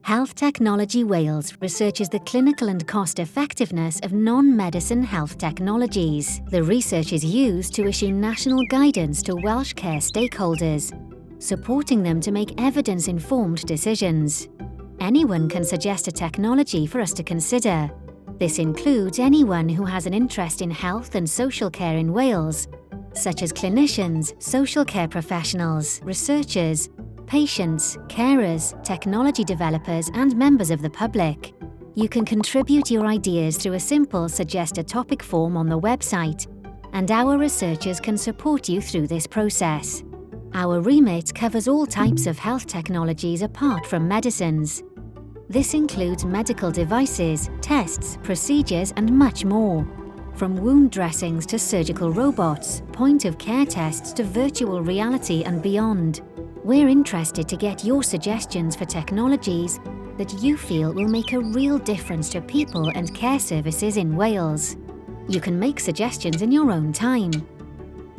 Health Technology Wales researches the clinical and cost-effectiveness of non-medicine health technologies. The research is used to issue national guidance to Welsh care stakeholders, supporting them to make evidence-informed decisions. Anyone can suggest a technology for us to consider. This includes anyone who has an interest in health and social care in Wales, such as clinicians, social care professionals, researchers, patients, carers, technology developers, and members of the public. You can contribute your ideas through a simple Suggest a Topic form on the website, and our researchers can support you through this process. Our remit covers all types of health technologies apart from medicines. This includes medical devices, tests, procedures, and much more. From wound dressings to surgical robots, point-of-care tests to virtual reality and beyond. We're interested to get your suggestions for technologies that you feel will make a real difference to people and care services in Wales. You can make suggestions in your own time.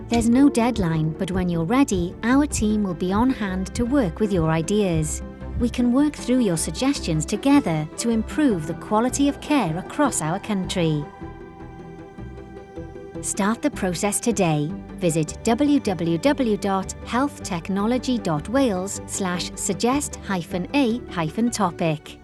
There's no deadline, but when you're ready, our team will be on hand to work with your ideas. We can work through your suggestions together to improve the quality of care across our country. Start the process today. Visit www.healthtechnology.wales/suggest-a-topic.